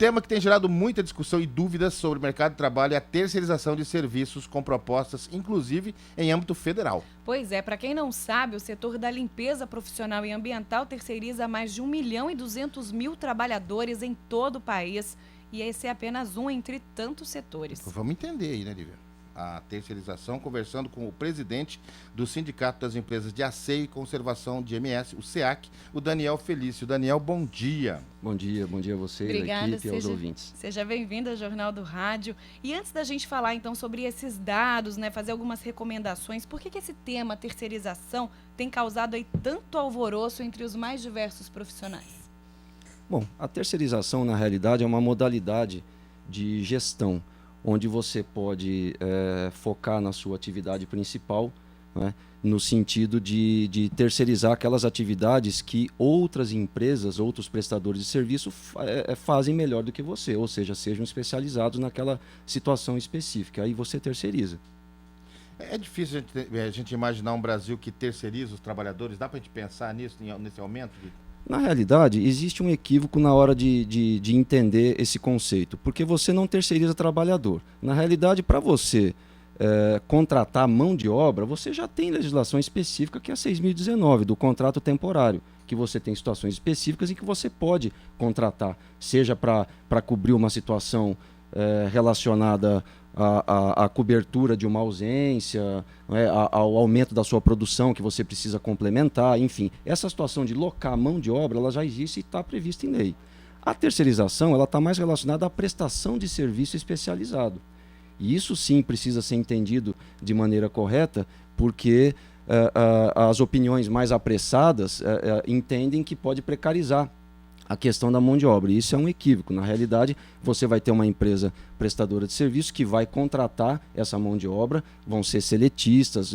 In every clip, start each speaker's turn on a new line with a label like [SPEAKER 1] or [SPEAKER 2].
[SPEAKER 1] tema que tem gerado muita discussão e dúvidas sobre o mercado de trabalho é a terceirização de serviços com propostas, inclusive em âmbito federal.
[SPEAKER 2] Pois é, para quem não sabe, o setor da limpeza profissional e ambiental terceiriza mais de 1.200.000 trabalhadores em todo o país. E esse é apenas um entre tantos setores.
[SPEAKER 1] Vamos entender aí, né, Lívia? A terceirização, conversando com o presidente do Sindicato das Empresas de Asseio e Conservação de MS, o SEAC, o Daniel Felício. Daniel, bom dia.
[SPEAKER 3] Bom dia a você,
[SPEAKER 2] Obrigada,
[SPEAKER 3] a equipe e aos ouvintes.
[SPEAKER 2] Seja bem-vindo ao Jornal do Rádio. E antes da gente falar, então, sobre esses dados, né, fazer algumas recomendações, por que esse tema, terceirização, tem causado aí tanto alvoroço entre os mais diversos profissionais?
[SPEAKER 3] Bom, a terceirização, na realidade, é uma modalidade de gestão, onde você pode focar na sua atividade principal, né, no sentido de terceirizar aquelas atividades que outras empresas, outros prestadores de serviço fazem melhor do que você, ou seja, sejam especializados naquela situação específica. Aí você terceiriza.
[SPEAKER 1] É difícil a gente imaginar um Brasil que terceiriza os trabalhadores. Dá para a gente pensar nisso, nesse aumento?
[SPEAKER 3] Na realidade, existe um equívoco na hora de entender esse conceito, porque você não terceiriza trabalhador. Na realidade, para você contratar mão de obra, você já tem legislação específica, que é a 6.019, do contrato temporário, que você tem situações específicas em que você pode contratar, seja para cobrir uma situação relacionada à cobertura de uma ausência, né, ao aumento da sua produção que você precisa complementar, enfim. Essa situação de locar mão de obra, ela já existe e está prevista em lei. A terceirização, ela está mais relacionada à prestação de serviço especializado. E isso sim precisa ser entendido de maneira correta, porque as opiniões mais apressadas entendem que pode precarizar a questão da mão de obra. E isso é um equívoco. Na realidade, você vai ter uma empresa prestadora de serviço que vai contratar essa mão de obra, vão ser seletistas,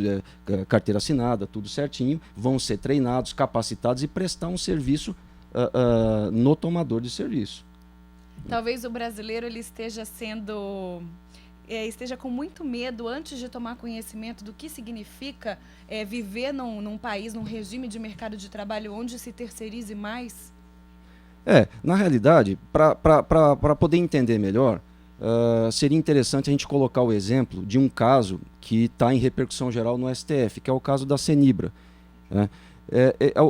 [SPEAKER 3] carteira assinada, tudo certinho, vão ser treinados, capacitados e prestar um serviço no tomador de serviço.
[SPEAKER 2] Talvez o brasileiro ele esteja com muito medo antes de tomar conhecimento do que significa viver num país, num regime de mercado de trabalho onde se terceirize mais.
[SPEAKER 3] Na realidade, para poder entender melhor, seria interessante a gente colocar o exemplo de um caso que está em repercussão geral no STF, que é o caso da Cenibra.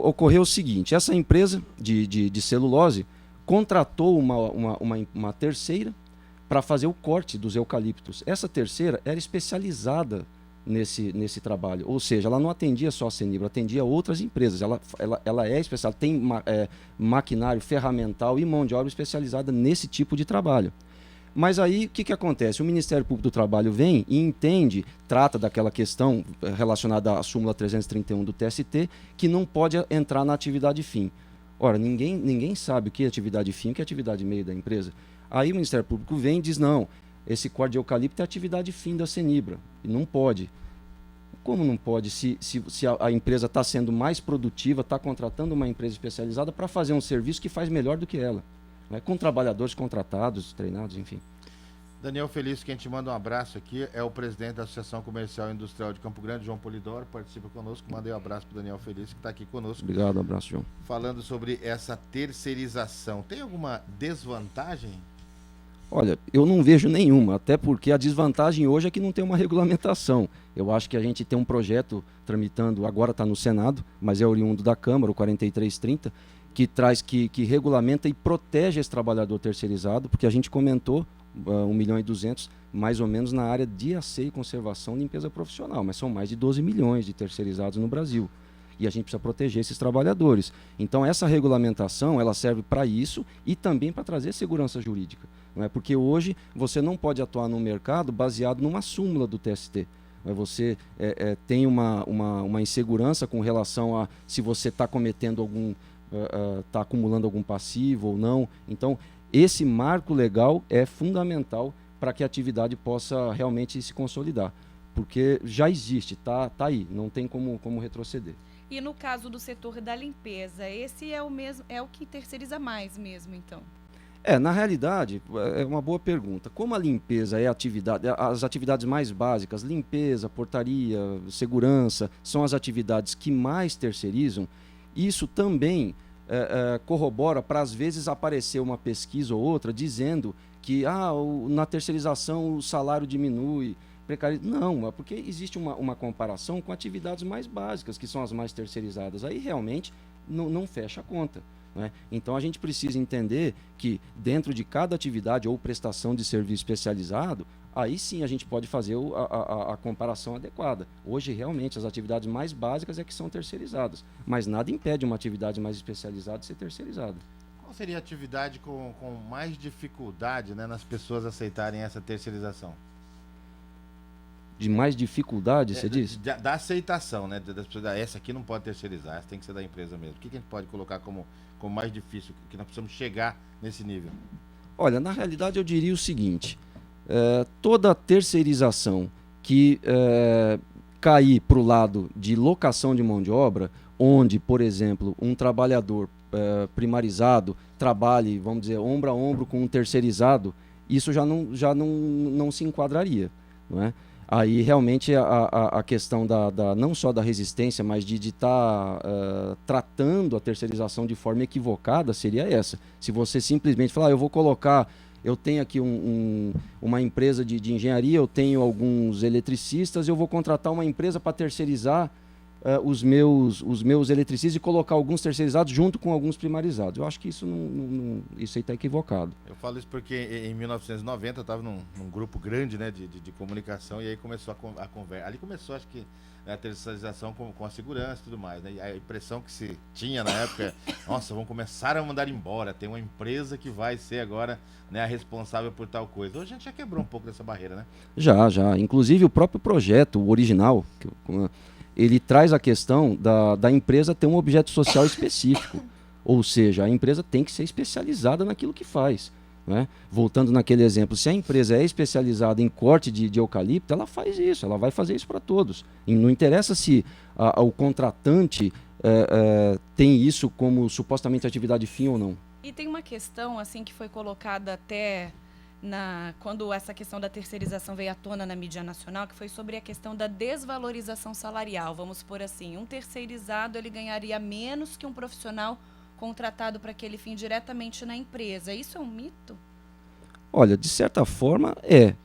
[SPEAKER 3] Ocorreu o seguinte: essa empresa de celulose contratou uma terceira para fazer o corte dos eucaliptos. Essa terceira era especializada nesse trabalho, ou seja, ela não atendia só a Cenibra, atendia outras empresas. Ela é especial, tem maquinário, ferramental e mão de obra especializada nesse tipo de trabalho. Mas aí o que acontece? O Ministério Público do Trabalho vem e entende, trata daquela questão relacionada à súmula 331 do TST, que não pode entrar na atividade fim. Ora, ninguém sabe o que é atividade fim, o que é atividade meio da empresa. Aí o Ministério Público vem e diz: não, esse corte de eucalipto é atividade fim da Cenibra. E não pode. Como não pode? Se a empresa está sendo mais produtiva, está contratando uma empresa especializada para fazer um serviço que faz melhor do que ela, né? Com trabalhadores contratados, treinados, enfim.
[SPEAKER 1] Daniel Felício, quem te manda um abraço aqui é o presidente da Associação Comercial e Industrial de Campo Grande, João Polidoro, participa conosco. Mandei um abraço para o Daniel Felício, que está aqui conosco.
[SPEAKER 3] Obrigado, um abraço, João.
[SPEAKER 1] Falando sobre essa terceirização, tem alguma desvantagem?
[SPEAKER 3] Olha, eu não vejo nenhuma, até porque a desvantagem hoje é que não tem uma regulamentação. Eu acho que a gente tem um projeto tramitando, agora está no Senado, mas é oriundo da Câmara, o 4330, que traz, que regulamenta e protege esse trabalhador terceirizado, porque a gente comentou 1.200.000, mais ou menos na área de asseio, conservação e limpeza profissional, mas são mais de 12 milhões de terceirizados no Brasil. E a gente precisa proteger esses trabalhadores. Então essa regulamentação, ela serve para isso e também para trazer segurança jurídica. Não é? Porque hoje você não pode atuar no mercado baseado numa súmula do TST. Você tem uma insegurança com relação a se você está cometendo está acumulando algum passivo ou não. Então esse marco legal é fundamental para que a atividade possa realmente se consolidar. Porque já existe, tá aí, não tem como retroceder.
[SPEAKER 2] E no caso do setor da limpeza, esse é o que terceiriza mais mesmo, então?
[SPEAKER 3] Na realidade, é uma boa pergunta. Como a limpeza é as atividades mais básicas, limpeza, portaria, segurança, são as atividades que mais terceirizam, isso também corrobora para, às vezes, aparecer uma pesquisa ou outra dizendo que na terceirização o salário diminui, não, é porque existe uma comparação com atividades mais básicas, que são as mais terceirizadas. Aí realmente não fecha a conta. Né? Então a gente precisa entender que dentro de cada atividade ou prestação de serviço especializado, aí sim a gente pode fazer a comparação adequada. Hoje realmente as atividades mais básicas é que são terceirizadas, mas nada impede uma atividade mais especializada de ser terceirizada.
[SPEAKER 1] Qual seria a atividade com mais dificuldade, né, nas pessoas aceitarem essa terceirização?
[SPEAKER 3] De mais dificuldade, você diz?
[SPEAKER 1] Da aceitação, né? Das pessoas, essa aqui não pode terceirizar, essa tem que ser da empresa mesmo. O que a gente pode colocar como mais difícil, que nós precisamos chegar nesse nível?
[SPEAKER 3] Olha, na realidade eu diria o seguinte, toda terceirização que cair para o lado de locação de mão de obra, onde, por exemplo, um trabalhador primarizado trabalhe, vamos dizer, ombro a ombro com um terceirizado, isso já não se enquadraria, não é? Aí realmente a questão não só da resistência, mas de estar tratando a terceirização de forma equivocada seria essa. Se você simplesmente falar, eu tenho aqui uma empresa de engenharia, eu tenho alguns eletricistas, eu vou contratar uma empresa para terceirizar os meus eletricistas e colocar alguns terceirizados junto com alguns primarizados. Eu acho que isso isso aí está equivocado.
[SPEAKER 1] Eu falo isso porque em 1990 eu estava num grupo grande, né, de comunicação, e aí começou a conversa. Ali começou, acho que, a terceirização com a segurança e tudo mais, né? E a impressão que se tinha na época é, nossa, vão começar a mandar embora, tem uma empresa que vai ser agora, né, a responsável por tal coisa. Hoje a gente já quebrou um pouco dessa barreira, né? Já. Inclusive o próprio projeto, o original, ele traz a questão da empresa ter um objeto social específico. Ou seja, a empresa tem que ser especializada naquilo que faz. Né? Voltando naquele exemplo, se a empresa é especializada em corte de eucalipto, ela faz isso, ela vai fazer isso para todos. E não interessa se o contratante tem isso como supostamente atividade fim ou não.
[SPEAKER 2] E tem uma questão assim que foi colocada até quando essa questão da terceirização veio à tona na mídia nacional, que foi sobre a questão da desvalorização salarial. Vamos supor assim, um terceirizado ele ganharia menos que um profissional contratado para aquele fim diretamente na empresa. Isso é um mito?
[SPEAKER 3] Olha, de certa forma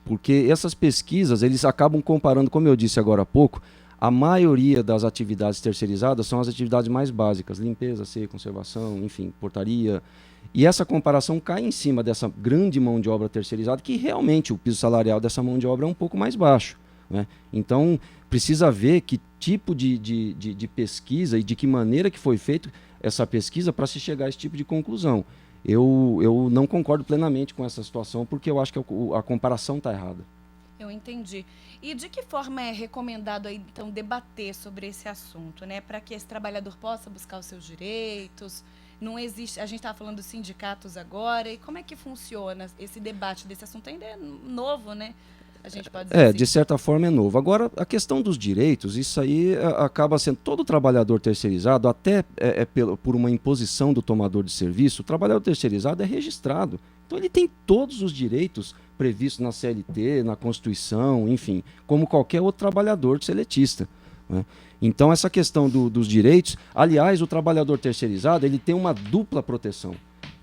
[SPEAKER 3] porque essas pesquisas eles acabam comparando, como eu disse agora há pouco, a maioria das atividades terceirizadas são as atividades mais básicas, limpeza, seca, conservação, enfim, portaria. E essa comparação cai em cima dessa grande mão de obra terceirizada, que realmente o piso salarial dessa mão de obra é um pouco mais baixo. Né? Então, precisa ver que tipo de pesquisa e de que maneira que foi feita essa pesquisa para se chegar a esse tipo de conclusão. Eu não concordo plenamente com essa situação, porque eu acho que a comparação está errada.
[SPEAKER 2] Eu entendi. E de que forma é recomendado aí, então, debater sobre esse assunto, né? Para que esse trabalhador possa buscar os seus direitos? Não existe, a gente estava falando dos sindicatos agora, e como é que funciona esse debate desse assunto? Ainda é novo, né? A gente pode dizer assim.
[SPEAKER 3] De certa forma é novo. Agora, a questão dos direitos, isso aí acaba sendo todo trabalhador terceirizado, até por uma imposição do tomador de serviço, o trabalhador terceirizado é registrado. Então ele tem todos os direitos previstos na CLT, na Constituição, enfim, como qualquer outro trabalhador seletista. Né? Então essa questão dos direitos, aliás, o trabalhador terceirizado ele tem uma dupla proteção.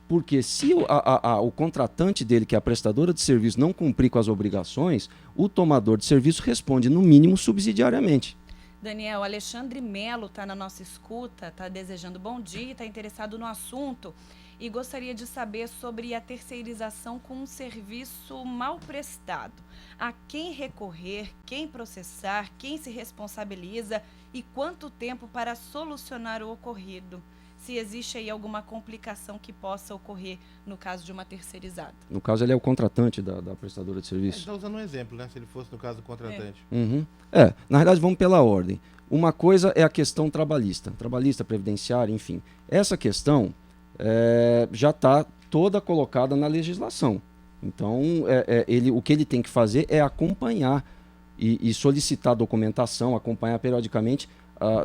[SPEAKER 3] Porque se o contratante dele, que é a prestadora de serviço, não cumprir com as obrigações, o tomador de serviço responde, no mínimo, subsidiariamente.
[SPEAKER 2] Daniel, Alexandre Melo está na nossa escuta, está desejando bom dia, está interessado no assunto e gostaria de saber sobre a terceirização com um serviço mal prestado. A quem recorrer, quem processar, quem se responsabiliza e quanto tempo para solucionar o ocorrido? Se existe aí alguma complicação que possa ocorrer no caso de uma terceirizada.
[SPEAKER 3] No caso, ele é o contratante da prestadora de serviço.
[SPEAKER 1] Está usando um exemplo, né? Se ele fosse no caso do contratante.
[SPEAKER 3] Na verdade, vamos pela ordem. Uma coisa é a questão trabalhista, previdenciária, enfim. Essa questão já está toda colocada na legislação. Então, o que ele tem que fazer é acompanhar e solicitar documentação, acompanhar periodicamente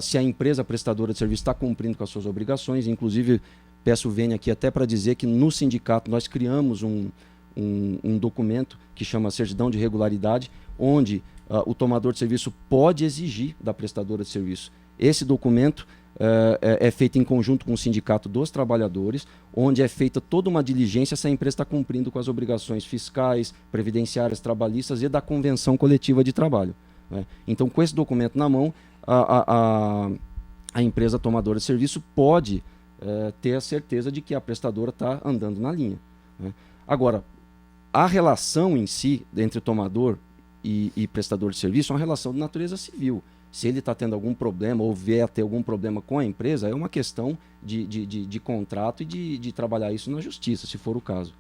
[SPEAKER 3] se a empresa prestadora de serviço está cumprindo com as suas obrigações. Inclusive, peço o Vênia aqui até para dizer que no sindicato nós criamos um documento que chama Certidão de Regularidade, onde o tomador de serviço pode exigir da prestadora de serviço. Esse documento é feita em conjunto com o Sindicato dos Trabalhadores, onde é feita toda uma diligência se a empresa está cumprindo com as obrigações fiscais, previdenciárias, trabalhistas e da convenção coletiva de trabalho, né? Então, com esse documento na mão, a empresa tomadora de serviço pode ter a certeza de que a prestadora está andando na linha, né? Agora, a relação em si entre o tomador e prestador de serviço é uma relação de natureza civil. Se ele está tendo algum problema ou vier a ter algum problema com a empresa, é uma questão de contrato e de trabalhar isso na justiça, se for o caso.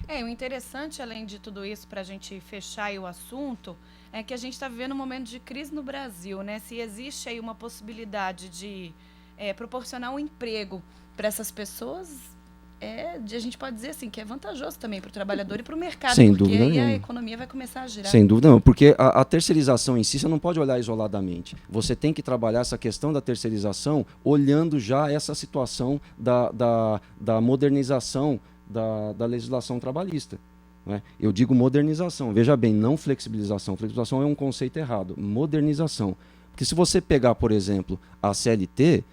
[SPEAKER 2] O interessante, além de tudo isso, para a gente fechar aí o assunto, é que a gente está vivendo um momento de crise no Brasil, né? Se existe aí uma possibilidade de proporcionar um emprego para essas pessoas, a gente pode dizer assim que é vantajoso também para o trabalhador e para o mercado,
[SPEAKER 3] sem
[SPEAKER 2] porque
[SPEAKER 3] dúvida
[SPEAKER 2] aí
[SPEAKER 3] nenhuma.
[SPEAKER 2] a economia vai começar a girar.
[SPEAKER 3] Sem dúvida não, porque a terceirização em si você não pode olhar isoladamente. Você tem que trabalhar essa questão da terceirização olhando já essa situação da modernização da legislação trabalhista, né? Eu digo modernização, veja bem, não flexibilização. Flexibilização é um conceito errado, modernização. Porque se você pegar, por exemplo, a CLT,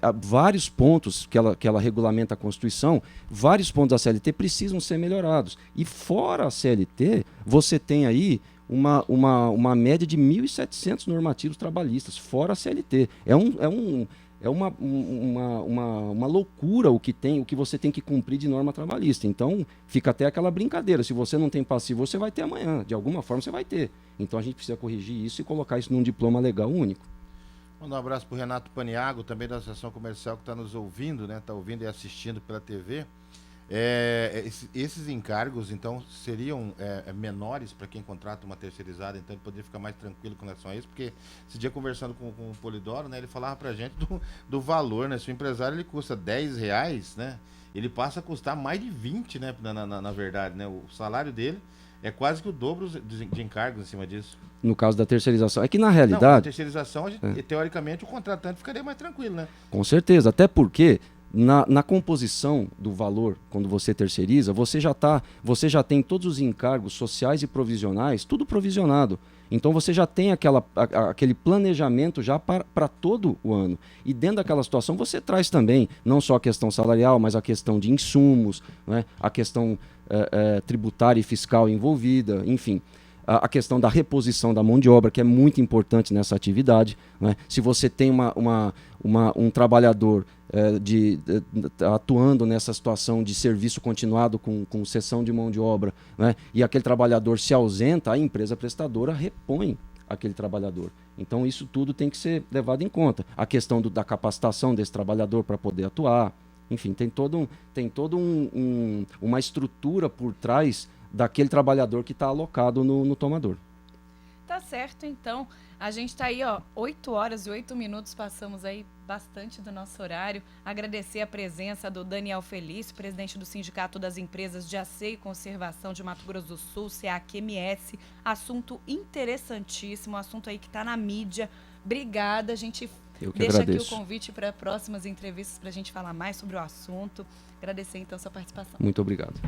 [SPEAKER 3] há vários pontos que ela regulamenta a Constituição, vários pontos da CLT precisam ser melhorados. E fora a CLT, você tem aí uma média de 1.700 normativos trabalhistas, fora a CLT. É uma loucura o que você tem que cumprir de norma trabalhista. Então, fica até aquela brincadeira. Se você não tem passivo, você vai ter amanhã. De alguma forma, você vai ter. Então, a gente precisa corrigir isso e colocar isso num diploma legal único.
[SPEAKER 1] Mandar um abraço para o Renato Paniago, também da Associação Comercial, que está nos ouvindo, né? Está ouvindo e assistindo pela TV. Esses encargos, então, seriam menores para quem contrata uma terceirizada, então ele poderia ficar mais tranquilo com relação a isso, porque esse dia conversando com o Polidoro, né, ele falava para a gente do valor, né? Se o empresário ele custa R$10, né, ele passa a custar mais de 20, né, na verdade, né? O salário dele é quase que o dobro de encargos em cima disso.
[SPEAKER 3] No caso da terceirização. É que, na realidade...
[SPEAKER 1] Não, a terceirização, teoricamente, o contratante ficaria mais tranquilo, né?
[SPEAKER 3] Com certeza, até porque na composição do valor, quando você terceiriza, você já tem todos os encargos sociais e provisionais, tudo provisionado. Então você já tem aquele planejamento já para todo o ano. E dentro daquela situação você traz também, não só a questão salarial, mas a questão de insumos, né? A questão tributária e fiscal envolvida, enfim. A questão da reposição da mão de obra, que é muito importante nessa atividade, né? Se você tem um trabalhador atuando nessa situação de serviço continuado com cessão de mão de obra, né? E aquele trabalhador se ausenta, a empresa prestadora repõe aquele trabalhador. Então isso tudo tem que ser levado em conta. A questão da capacitação desse trabalhador para poder atuar, enfim, tem toda uma estrutura por trás daquele trabalhador que está alocado no tomador.
[SPEAKER 2] Tá certo, então. A gente está aí, 8 horas e 8 minutos, passamos aí bastante do nosso horário. Agradecer a presença do Daniel Felício, presidente do Sindicato das Empresas de Asseio e Conservação de Mato Grosso do Sul, SEAC-MS. Assunto interessantíssimo, assunto aí que está na mídia. Obrigada, a gente deixa aqui o convite para próximas entrevistas para a gente falar mais sobre o assunto. Agradecer, então, a sua participação.
[SPEAKER 3] Muito obrigado.